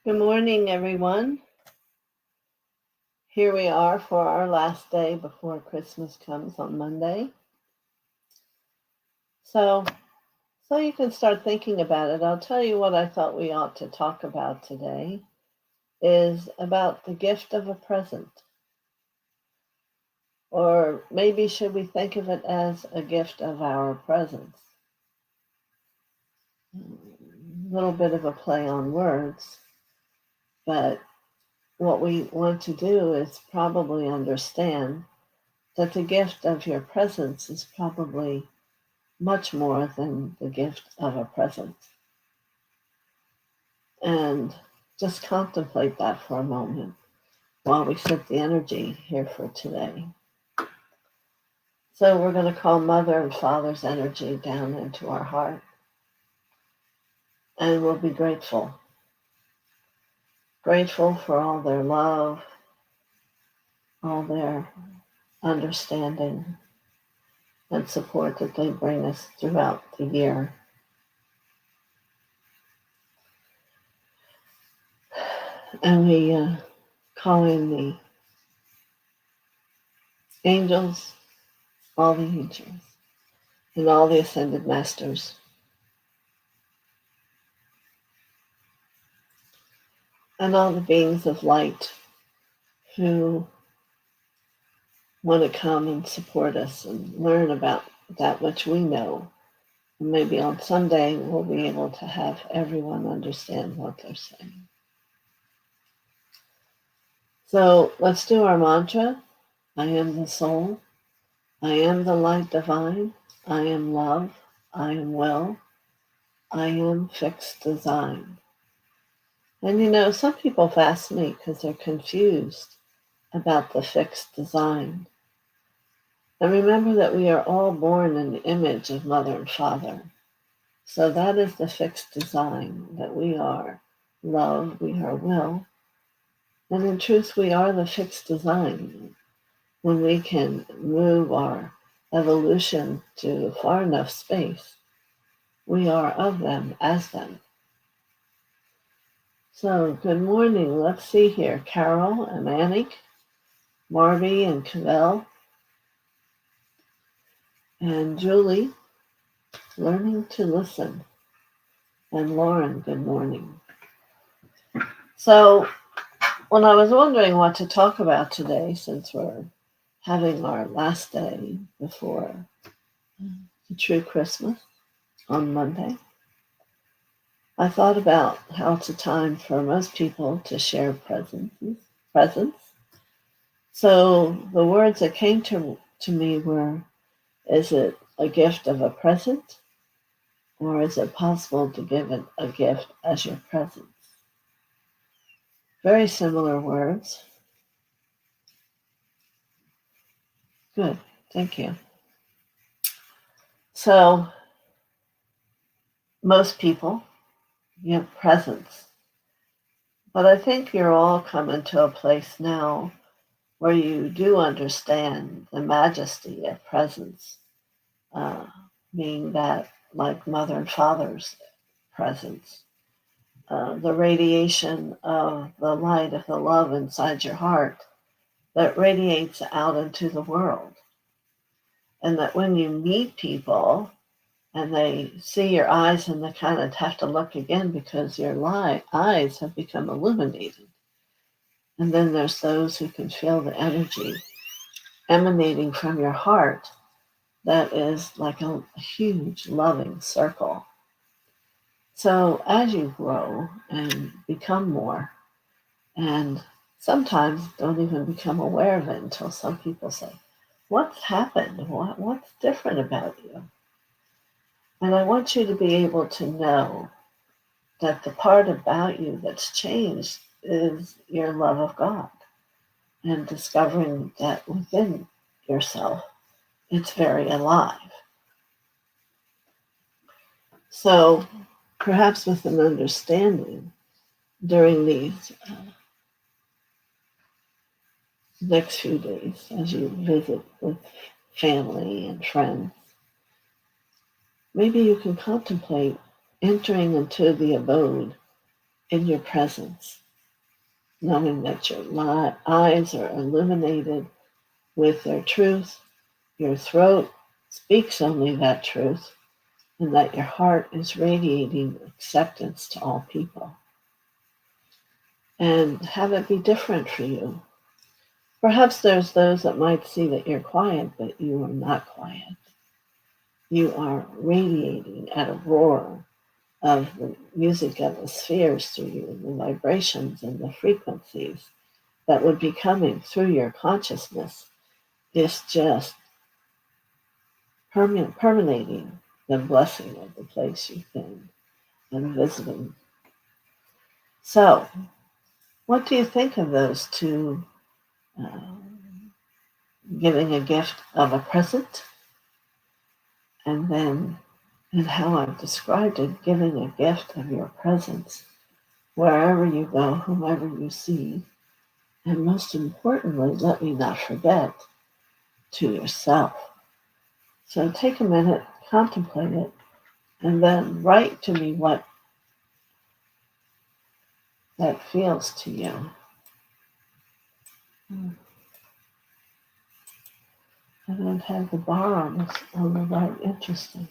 Good morning, everyone. Here we are for our last day before Christmas comes on Monday. So you can start thinking about it. I'll tell you what I thought we ought to talk about today is about the gift of a present. Or maybe should we think of it as a gift of our presence? A little bit of a play on words, but what we want to do is probably understand that the gift of your presence is probably much more than the gift of a present. And just contemplate that for a moment while we set the energy here for today. So we're going to call Mother and Father's energy down into our heart. And we'll be grateful. Grateful for all their love, all their understanding and support that they bring us throughout the year. And we call in the angels, all the angels, and all the ascended masters. And all the beings of light who want to come and support us and learn about that which we know. And maybe on Sunday we'll be able to have everyone understand what they're saying. So let's do our mantra. I am the soul. I am the light divine. I am love. I am will. I am fixed design. And some people have asked me because they're confused about the fixed design. And remember that we are all born in the image of Mother and Father. So that is the fixed design, that we are love, we are will. And in truth, we are the fixed design. When we can move our evolution to far enough space, we are of them, as them. So good morning. Let's see here. Carol and Anik, Marby and Cavell, and Julie, learning to listen. And Lauren, good morning. So when I was wondering what to talk about today, since we're having our last day before the true Christmas on Monday, I thought about how it's a time for most people to share presents. So the words that came to me were, is it a gift of a present? Or is it possible to give it a gift as your presence? Very similar words. Good, thank you. So most people give presents. But I think you're all coming to a place now where you do understand the majesty of presence, being that like Mother and Father's presence, the radiation of the light of the love inside your heart that radiates out into the world. And that when you meet people and they see your eyes and they kind of have to look again because your eyes have become illuminated. And then there's those who can feel the energy emanating from your heart that is like a huge loving circle. So as you grow and become more, and sometimes don't even become aware of it until some people say, what's happened? What's different about you? And I want you to be able to know that the part about you that's changed is your love of God, and discovering that within yourself, it's very alive. So perhaps with an understanding during these next few days as you visit with family and friends, maybe you can contemplate entering into the abode in your presence, knowing that your eyes are illuminated with their truth, your throat speaks only that truth, and that your heart is radiating acceptance to all people. And have it be different for you. Perhaps there's those that might see that you're quiet, but you are not quiet. You are radiating at a roar of the music of the spheres through you, the vibrations and the frequencies that would be coming through your consciousness. It's just permeating the blessing of the place you've been and visiting. So, what do you think of those two? Giving a gift of a present, and then, and how I've described it, giving a gift of your presence wherever you go, whomever you see, and most importantly, let me not forget, to yourself. So take a minute, contemplate it, and then write to me what that feels to you. I don't have the bar on the right. Interesting.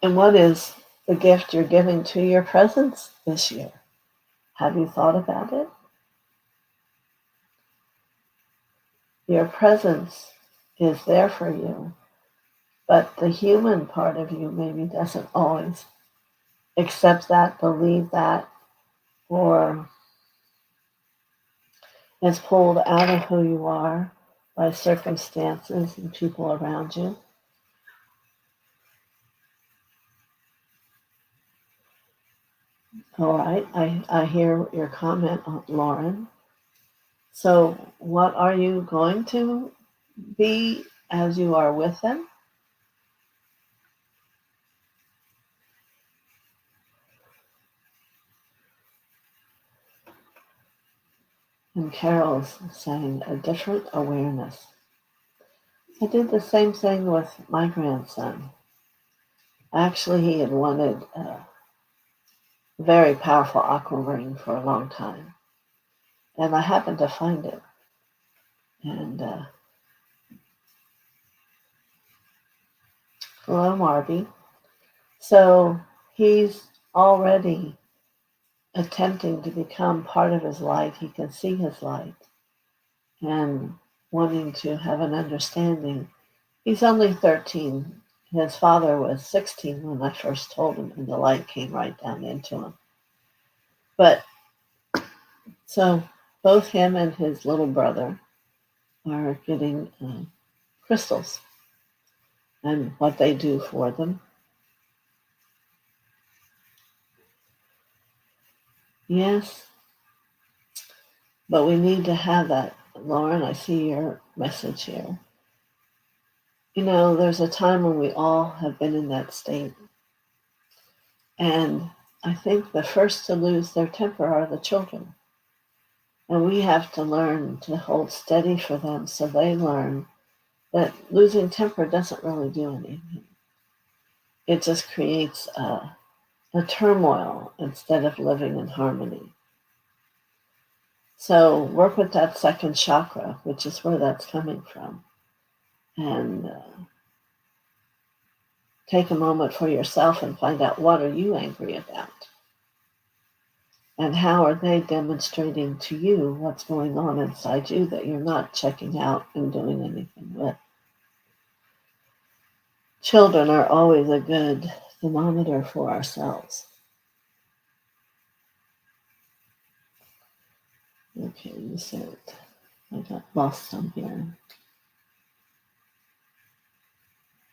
And what is the gift you're giving to your presence this year? Have you thought about it? Your presence is there for you, but the human part of you maybe doesn't always accept that, believe that, or is pulled out of who you are by circumstances and people around you. All right, I hear your comment, Lauren. So what are you going to be as you are with them? And Carol's saying a different awareness. I did the same thing with my grandson. Actually, he had wanted a very powerful aqua ring for a long time. And I happened to find it. And hello, Marby. So he's already attempting to become part of his light. He can see his light and wanting to have an understanding. He's only 13. His father was 16 when I first told him, and the light came right down into him. But so both him and his little brother are getting crystals and what they do for them. Yes, but we need to have that. Lauren, I see your message here. You know, there's a time when we all have been in that state. And I think the first to lose their temper are the children. And we have to learn to hold steady for them so they learn that losing temper doesn't really do anything. It just creates a turmoil instead of living in harmony. So work with that second chakra, which is where that's coming from. And take a moment for yourself and find out, what are you angry about? And how are they demonstrating to you what's going on inside you that you're not checking out and doing anything with? Children are always a good thermometer for ourselves. Okay, you said, I got lost on here.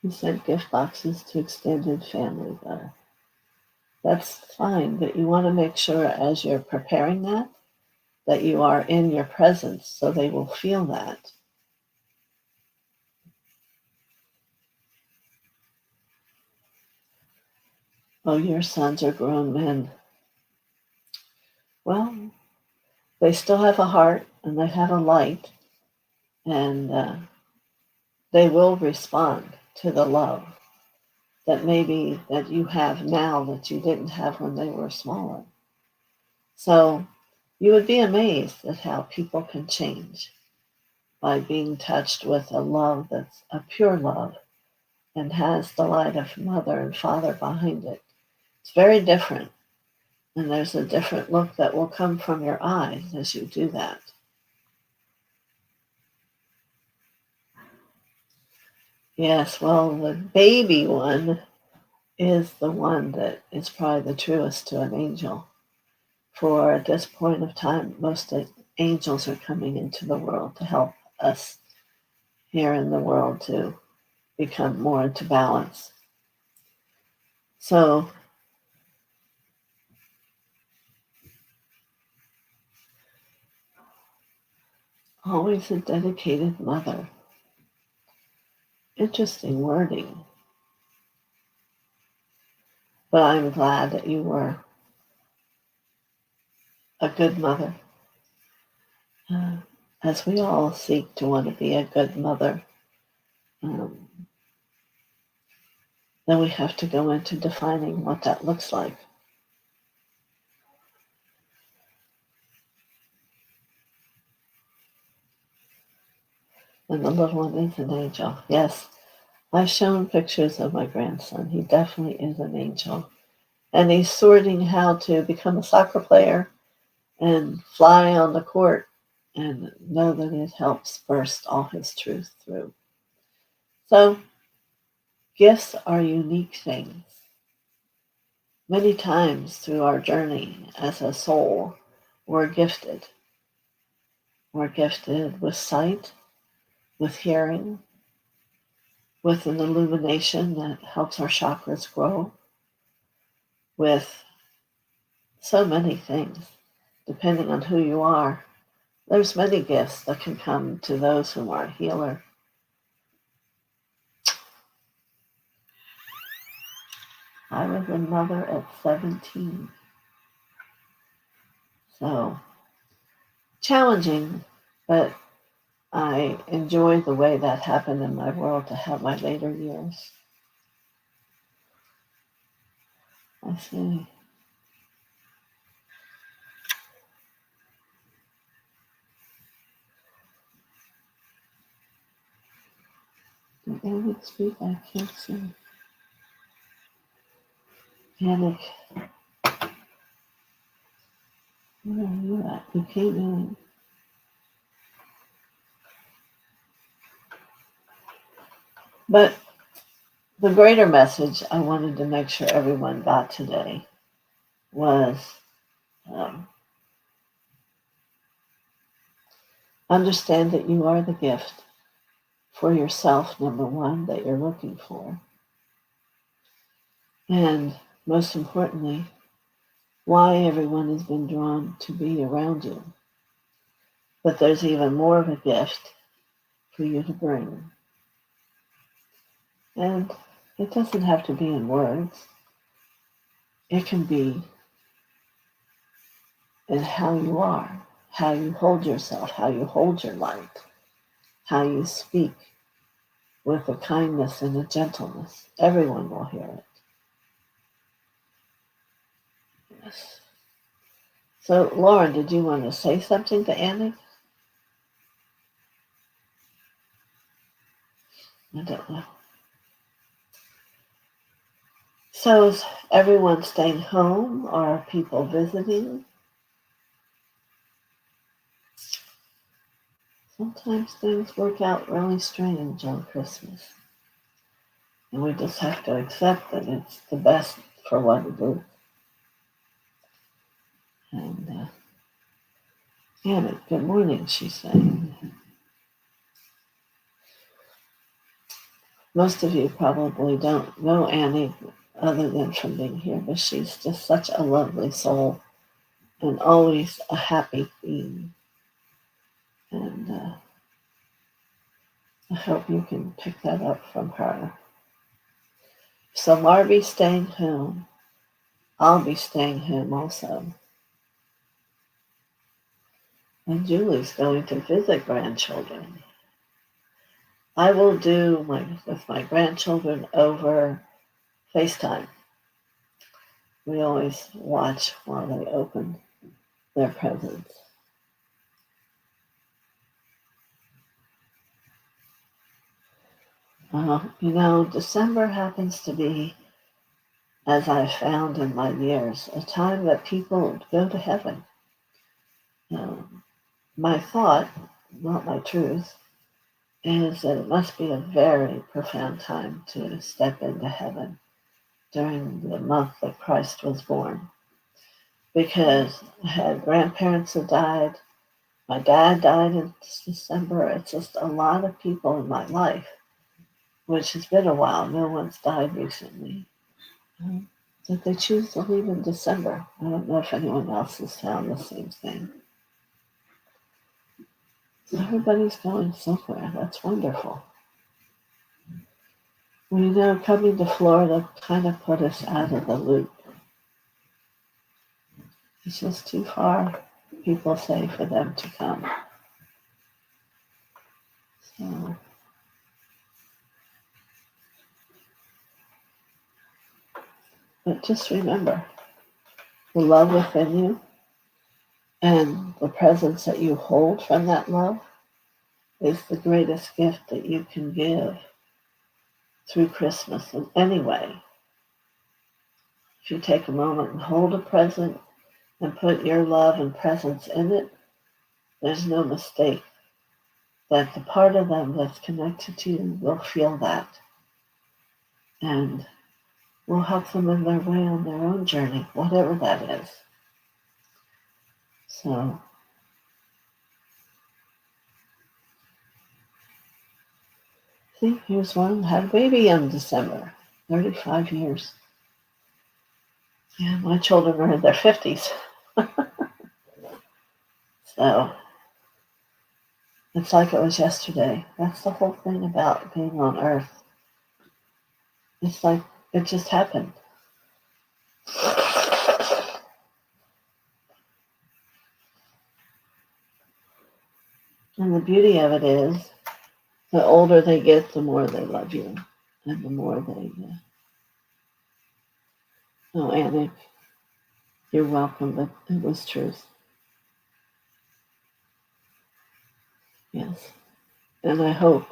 You said gift boxes to extended family, though. That's fine, but you want to make sure as you're preparing that you are in your presence so they will feel that. Oh, your sons are grown men. Well, they still have a heart and they have a light, and they will respond. to the love that maybe that you have now that you didn't have when they were smaller. So you would be amazed at how people can change by being touched with a love that's a pure love and has the light of mother and father behind it. It's very different. And there's a different look that will come from your eyes as you do that. Yes, well, the baby one is the one that is probably the truest to an angel. For at this point of time, most angels are coming into the world to help us here in the world to become more into balance. So always a dedicated mother. Interesting wording. But I'm glad that you were a good mother. As we all seek to want to be a good mother, then we have to go into defining what that looks like. And the little one is an angel. Yes, I've shown pictures of my grandson. He definitely is an angel. And he's sorting how to become a soccer player and fly on the court and know that it helps burst all his truth through. So, gifts are unique things. Many times through our journey as a soul, we're gifted. We're gifted with sight, with hearing, with an illumination that helps our chakras grow, with so many things, depending on who you are. There's many gifts that can come to those who are a healer. I was a mother at 17. So challenging, but I enjoy the way that happened in my world to have my later years. I see. Did Anik speak? I can't see. Anik, where are you at? You came in. But the greater message I wanted to make sure everyone got today was understand that you are the gift for yourself, number one, that you're looking for. And most importantly, why everyone has been drawn to be around you. But there's even more of a gift for you to bring. And it doesn't have to be in words. It can be in how you are, how you hold yourself, how you hold your light, how you speak with a kindness and a gentleness. Everyone will hear it. Yes. So, Lauren, did you want to say something to Annie? I don't know. So is everyone staying home? Or are people visiting? Sometimes things work out really strange on Christmas. And we just have to accept that it's the best for what it is. And Annie, good morning, she's saying. Most of you probably don't know Annie other than from being here, but she's just such a lovely soul and always a happy being. And I hope you can pick that up from her. So Marby's staying home. I'll be staying home also. And Julie's going to visit grandchildren. I will do with my grandchildren over FaceTime. We always watch while they open their presents. December happens to be, as I've found in my years, a time that people go to heaven. My thought, not my truth, is that it must be a very profound time to step into heaven during the month that Christ was born. Because I had grandparents that died, my dad died in December. It's just a lot of people in my life, which has been a while. No one's died recently. That they choose to leave in December. I don't know if anyone else has found the same thing. So everybody's going somewhere. That's wonderful. Well, coming to Florida kind of put us out of the loop. It's just too far, people say, for them to come. So, but just remember, the love within you and the presence that you hold from that love is the greatest gift that you can give through Christmas in any way. If you take a moment and hold a present and put your love and presence in it, there's no mistake that the part of them that's connected to you will feel that and will help them in their way on their own journey, whatever that is. So, see, here's one, had a baby in December, 35 years. Yeah, my children are in their 50s. So, it's like it was yesterday. That's the whole thing about being on Earth. It's like it just happened. And the beauty of it is, the older they get, the more they love you. And the more they... Oh, Annick, you're welcome, but it was truth. Yes. And I hope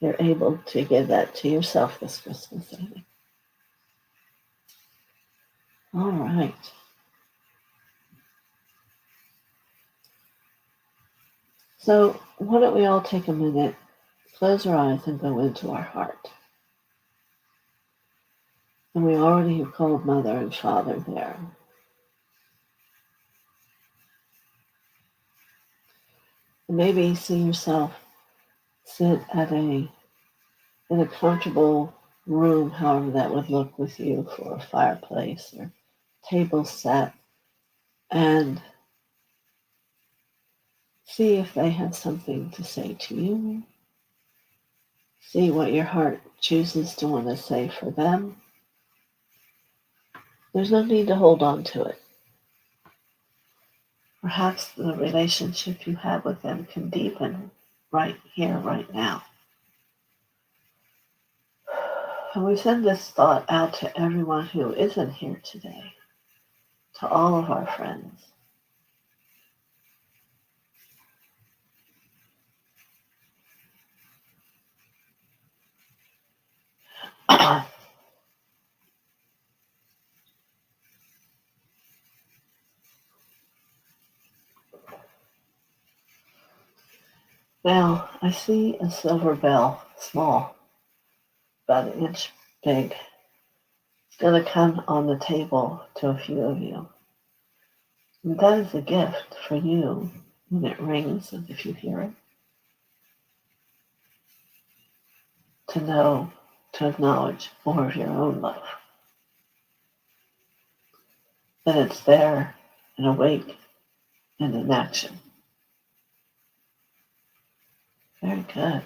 you're able to give that to yourself this Christmas, Annick. All right. So why don't we all take a minute, close our eyes, and go into our heart. And we already have called Mother and Father there. And maybe see yourself sit in a comfortable room, however that would look with you, for a fireplace or table set, and see if they have something to say to you. See what your heart chooses to want to say for them. There's no need to hold on to it. Perhaps the relationship you have with them can deepen right here, right now. And we send this thought out to everyone who isn't here today, to all of our friends. Now, I see a silver bell, small, about an inch big. It's going to come on the table to a few of you. And that is a gift for you when it rings, and if you hear it, to know, to acknowledge more of your own love. That it's there and awake and in action. Very good.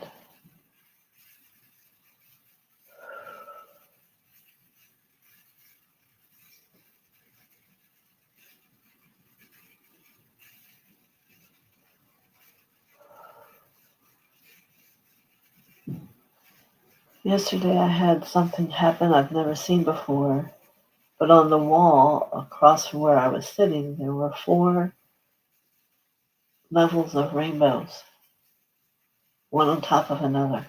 Yesterday I had something happen I've never seen before, but on the wall across from where I was sitting, there were 4 levels of rainbows, one on top of another.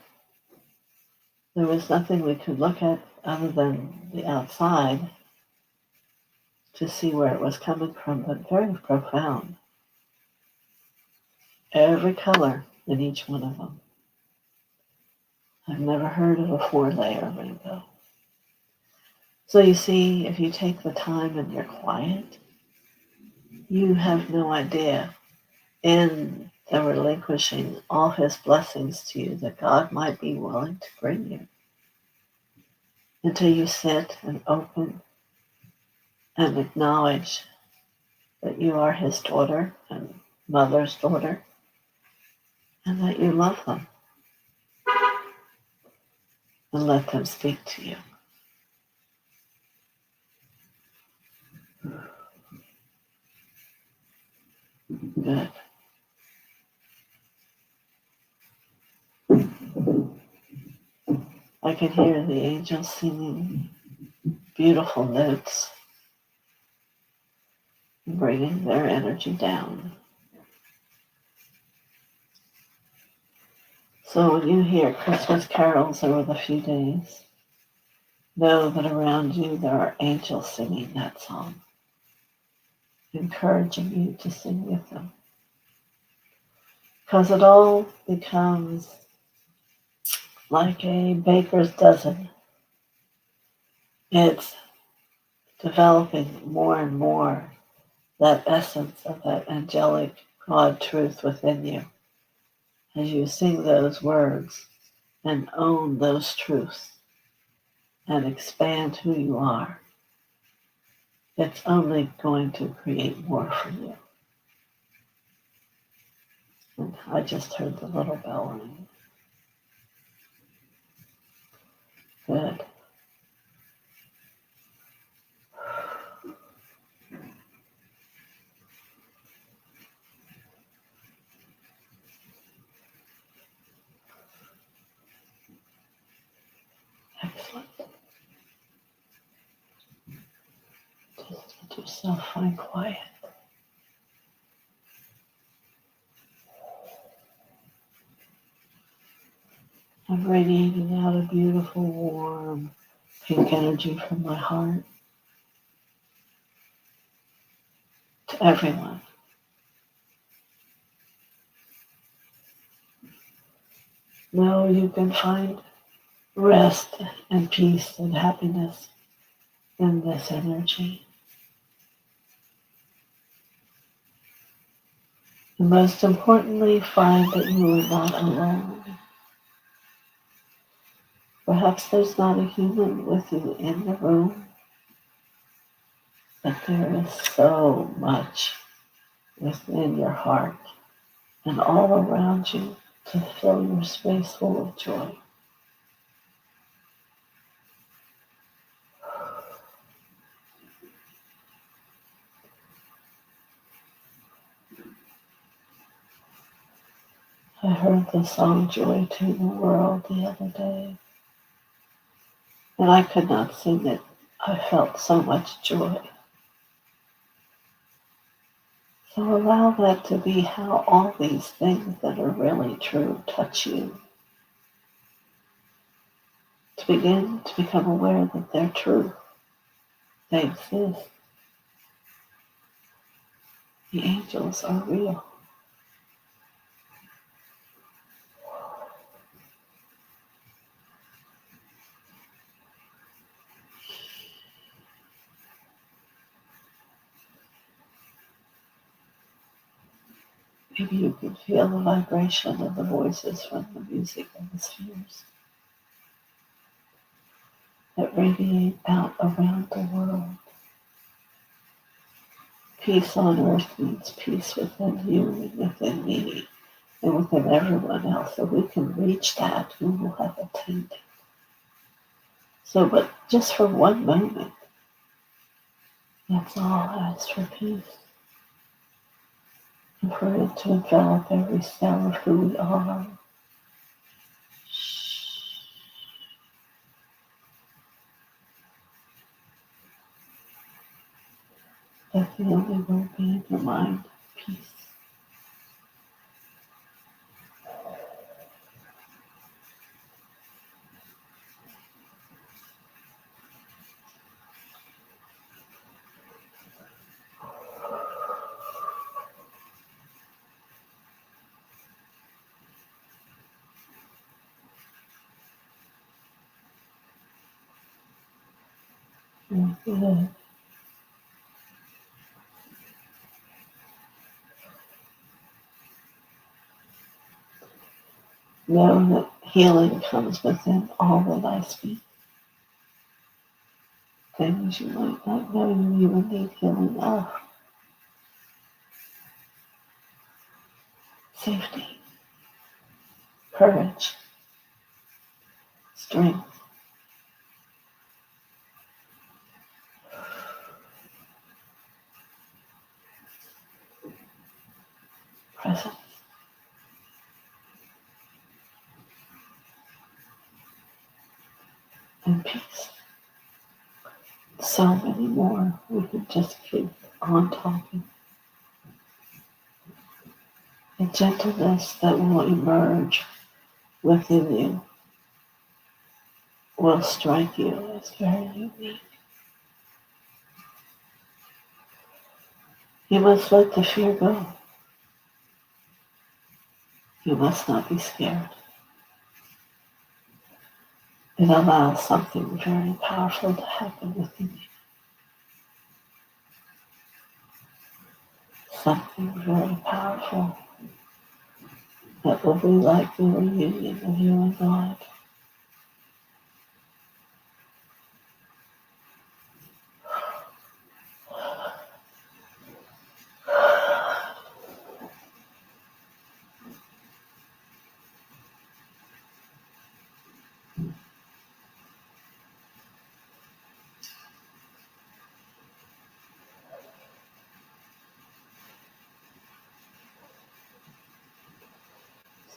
There was nothing we could look at other than the outside to see where it was coming from, but very profound. Every color in each one of them. I've never heard of a 4-layer rainbow. So you see, if you take the time and you're quiet, you have no idea in the relinquishing all his blessings to you that God might be willing to bring you until you sit and open and acknowledge that you are his daughter and mother's daughter and that you love them and let them speak to you. Good. I can hear the angels singing beautiful notes, bringing their energy down. So when you hear Christmas carols over the few days, know that around you there are angels singing that song, encouraging you to sing with them. Because it all becomes like a baker's dozen. It's developing more and more that essence of that angelic God truth within you as you sing those words and own those truths and expand who you are. It's only going to create more for you. And I just heard the little bell ring. Good. Excellent. Just let yourself find quiet. I'm radiating out a beautiful, warm, pink energy from my heart to everyone. Know you can find rest and peace and happiness in this energy. And most importantly, find that you are not alone. Perhaps there's not a human with you in the room, but there is so much within your heart and all around you to fill your space full of joy. I heard the song Joy to the World the other day, and I could not sing it. I felt so much joy. So allow that to be how all these things that are really true touch you. To begin to become aware that they're true. They exist. The angels are real. Maybe you can feel the vibration of the voices from the music of the spheres that radiate out around the world. Peace on earth means peace within you and within me and within everyone else. So we can reach that, we will have attained it. So, but just for one moment, let's all ask for peace. And for it to envelop every cell of who we are. Let the only word be in your mind, peace. Good. Know that healing comes within all that I speak. Things you might not know you even need healing of. Safety, courage, strength, presence, and peace. So many more. We could just keep on talking. The gentleness that will emerge within you will strike you as very unique. You must let the fear go. You must not be scared. It allows something very powerful to happen within you. Something very powerful that will be like the reunion of you and God.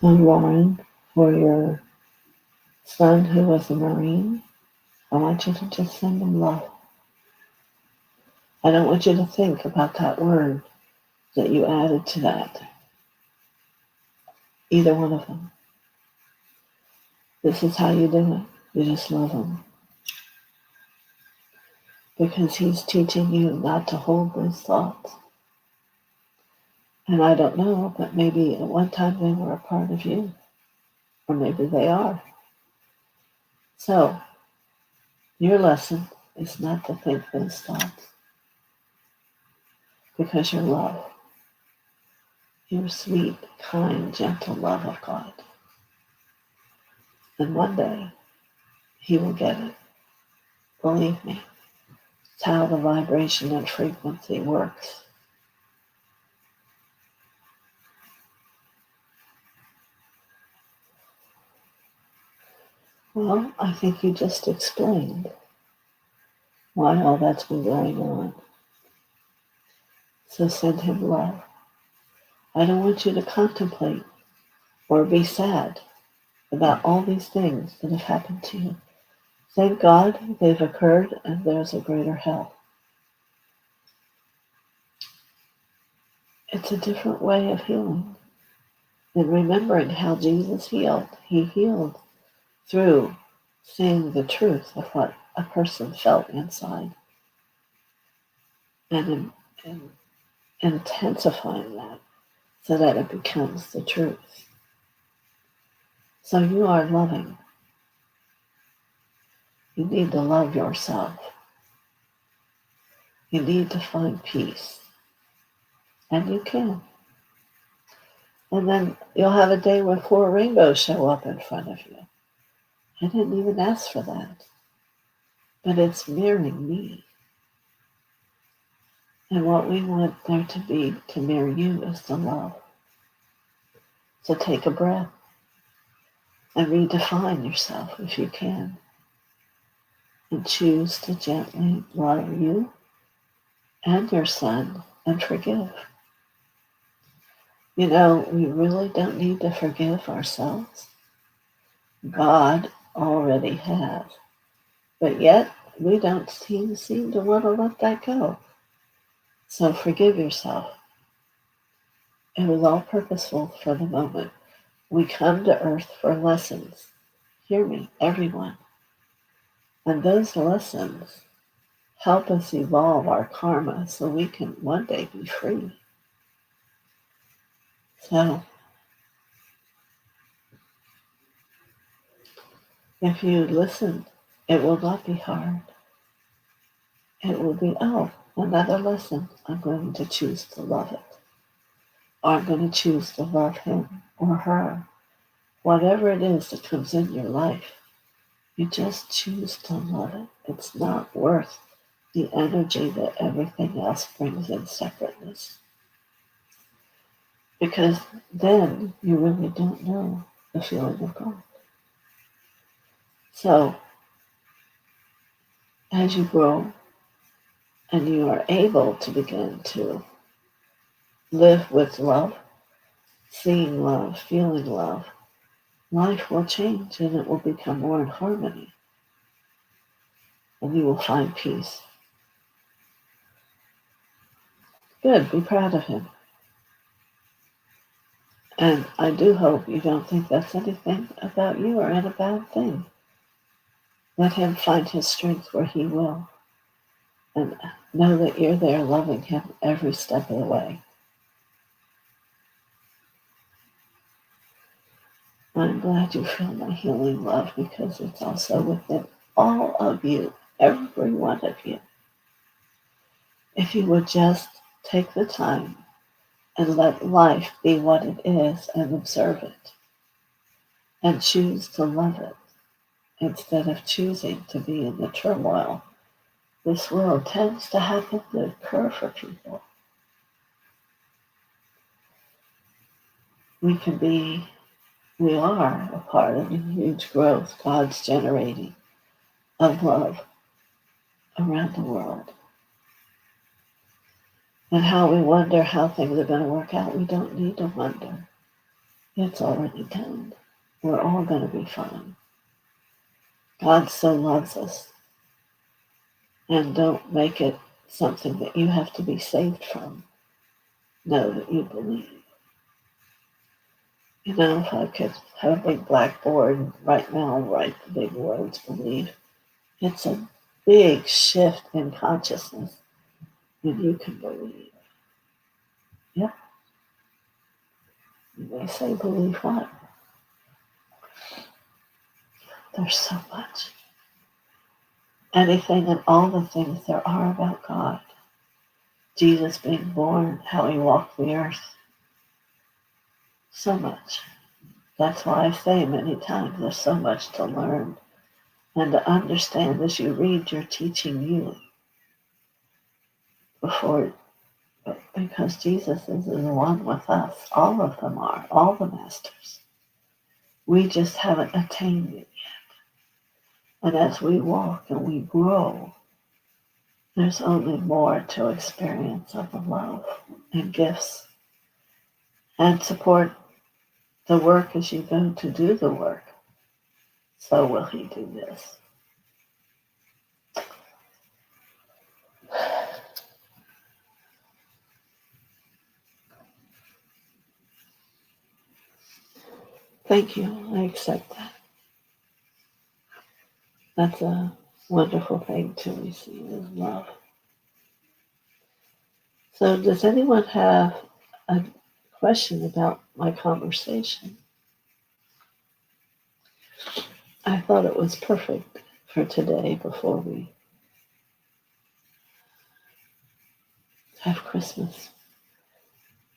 So Lauren, for your son who was a Marine, I want you to just send him love. I don't want you to think about that word that you added to that. Either one of them. This is how you do it. You just love him. Because he's teaching you not to hold those thoughts. And I don't know, but maybe at one time they were a part of you. Or maybe they are. So, your lesson is not to think those thoughts. Because you're love. You're sweet, kind, gentle love of God. And one day, he will get it. Believe me. It's how the vibration and frequency works. Well, I think you just explained why all that's been going on. So send him love. I don't want you to contemplate or be sad about all these things that have happened to you. Thank God they've occurred and there's a greater hell. It's a different way of healing. And remembering how Jesus healed. He healed through seeing the truth of what a person felt inside. And intensifying that so that it becomes the truth. So you are loving. You need to love yourself. You need to find peace. And you can. And then you'll have a day where 4 rainbows show up in front of you. I didn't even ask for that. But it's mirroring me. And what we want there to be to mirror you is the love. So take a breath and redefine yourself if you can. And choose to gently love you and your son and forgive. You know, we really don't need to forgive ourselves. God already has. But yet, we don't seem to want to let that go. So forgive yourself. It was all purposeful for the moment. We come to earth for lessons. Hear me, everyone. And those lessons help us evolve our karma so we can one day be free. So if you listen, it will not be hard. It will be, oh, another lesson. I'm going to choose to love it. Or I'm going to choose to love him or her. Whatever it is that comes in your life, you just choose to love it. It's not worth the energy that everything else brings in separateness. Because then you really don't know the feeling of God. So as you grow and you are able to begin to live with love, seeing love, feeling love, life will change and it will become more in harmony. And you will find peace. Good, be proud of him. And I do hope you don't think that's anything about you or any bad thing. Let him find his strength where he will. And know that you're there loving him every step of the way. I'm glad you feel my healing love because it's also within all of you, every one of you. If you would just take the time and let life be what it is and observe it and choose to love it instead of choosing to be in the turmoil this world tends to happen to occur for people. We are a part of the huge growth God's generating of love around the world. And how we wonder how things are going to work out, we don't need to wonder. It's already done. We're all going to be fine. God so loves us. And don't make it something that you have to be saved from. Know that you believe. You know, if I could have a big blackboard right now and write the big words believe, it's a big shift in consciousness when you can believe. Yep. You may say believe what? There's so much. Anything and all the things there are about God. Jesus being born, how he walked the earth. So much. That's why I say many times there's so much to learn and to understand as you read your teaching you before, because Jesus is the one with us. All of them are, all the masters. We just haven't attained it yet. And as we walk and we grow, there's only more to experience of the love and gifts and support the work as you go to do the work. So will he do this. Thank you. I accept that. That's a wonderful thing to receive is love. So does anyone have a question about my conversation? I thought it was perfect for today before we have Christmas.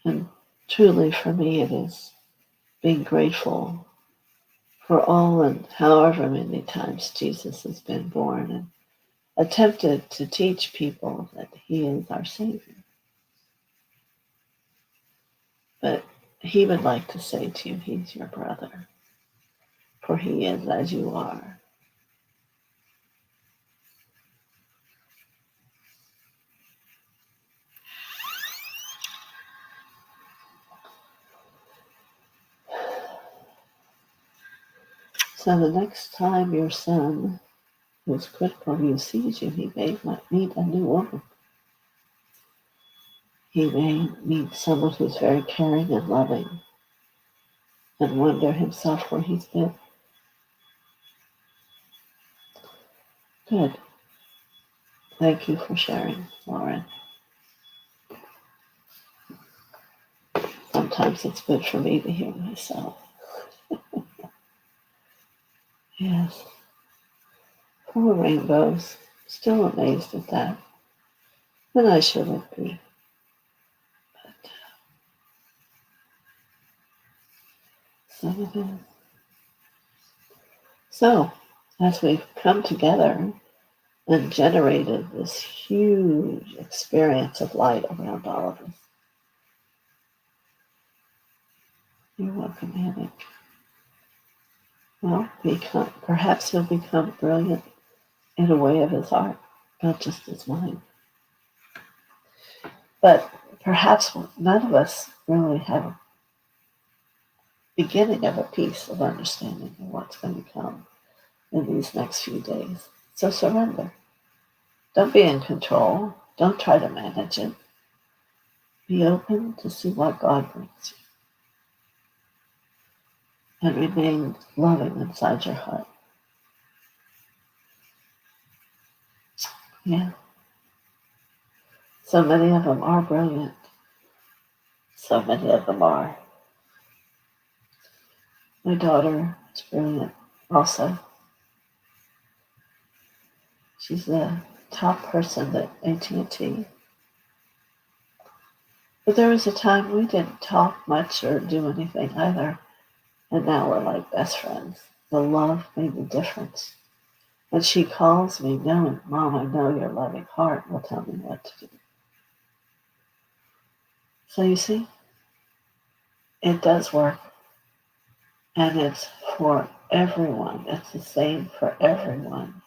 And truly for me it is being grateful for all and however many times Jesus has been born and attempted to teach people that he is our Savior. But he would like to say to you, he's your brother, for he is as you are. So the next time your son, who's critical of you, sees you, he may meet a new woman. He may meet someone who's very caring and loving and wonder himself where he's been. Good. Thank you for sharing, Lauren. Sometimes it's good for me to hear myself. Yes. 4 rainbows. Still amazed at that. And I shouldn't be. But so it is. So, as we've come together and generated this huge experience of light around all of us, you're welcome, Annick. Well, perhaps he'll become brilliant in a way of his art, not just his mind. But perhaps none of us really have a beginning of a piece of understanding of what's going to come in these next few days. So surrender. Don't be in control. Don't try to manage it. Be open to see what God brings you. And remain loving inside your heart. Yeah. So many of them are brilliant. So many of them are. My daughter is brilliant also. She's the top person at AT&T. But there was a time we didn't talk much or do anything either. And now we're like best friends. The love made the difference. And she calls me knowing, Mom, I know your loving heart will tell me what to do. So you see, it does work. And it's for everyone. It's the same for everyone.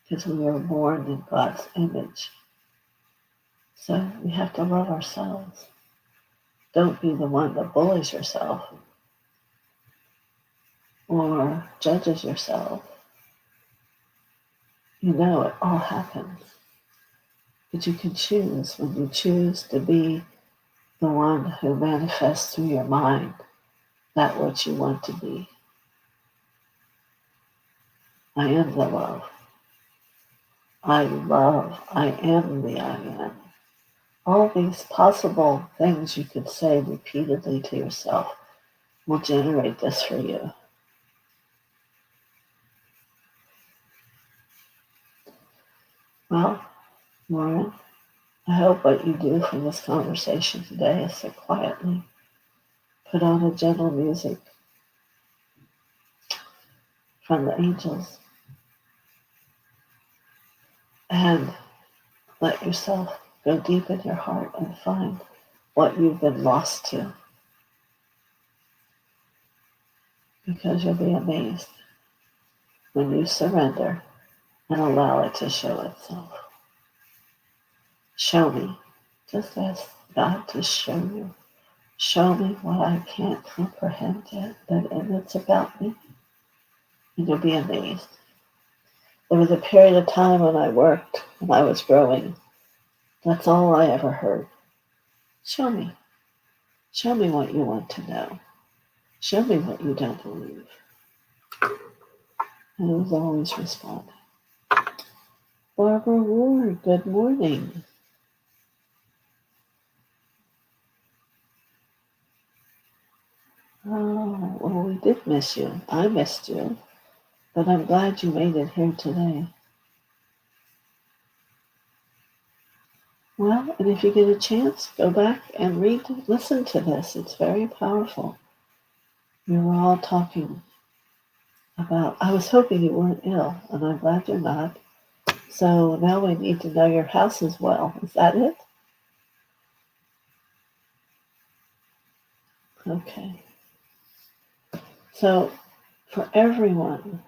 Because we were born in God's image. So we have to love ourselves. Don't be the one that bullies yourself or judges yourself. You know it all happens. But you can choose when you choose to be the one who manifests through your mind that what you want to be. I am the love. I love. I am the I am. All these possible things you could say repeatedly to yourself will generate this for you. Well, Lauren, I hope what you do from this conversation today is sit quietly, put on a gentle music from the angels, and let yourself go deep in your heart and find what you've been lost to. Because you'll be amazed when you surrender and allow it to show itself. Show me. Just ask God to show you. Show me what I can't comprehend yet, and it's about me. And you'll be amazed. There was a period of time when I worked, when I was growing. That's all I ever heard. Show me. Show me what you want to know. Show me what you don't believe. And it was always responding. Barbara Ward, good morning. Oh, well, we did miss you. I missed you. But I'm glad you made it here today. Well, and if you get a chance, go back and listen to this. It's very powerful. We were all talking about, I was hoping you weren't ill, and I'm glad you're not. So now we need to know your house as well. Is that it? Okay. So for everyone,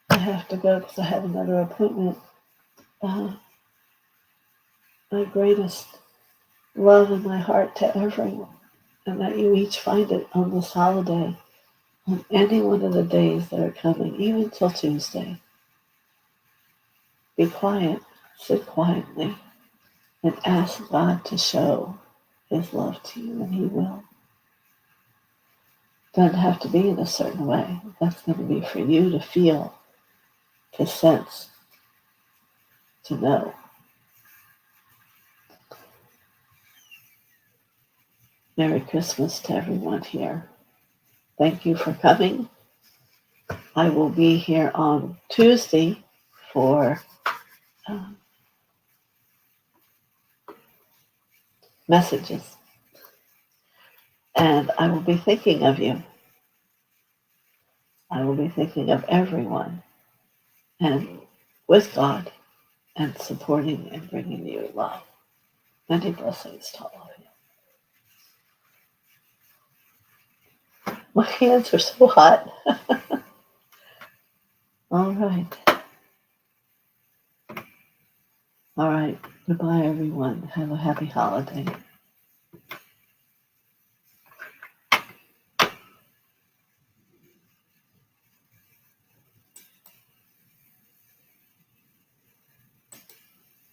I have to go because I have another appointment. My greatest love in my heart to everyone, and that you each find it on this holiday, on any one of the days that are coming, even till Tuesday. Be quiet, sit quietly, and ask God to show His love to you, and He will. Doesn't have to be in a certain way. That's going to be for you to feel, to sense, to know. Merry Christmas to everyone here. Thank you for coming. I will be here on Tuesday for messages. And I will be thinking of you. I will be thinking of everyone and with God and supporting and bringing you love. Many blessings to all of you. My hands are so hot. All right. All right. Goodbye, everyone. Have a happy holiday.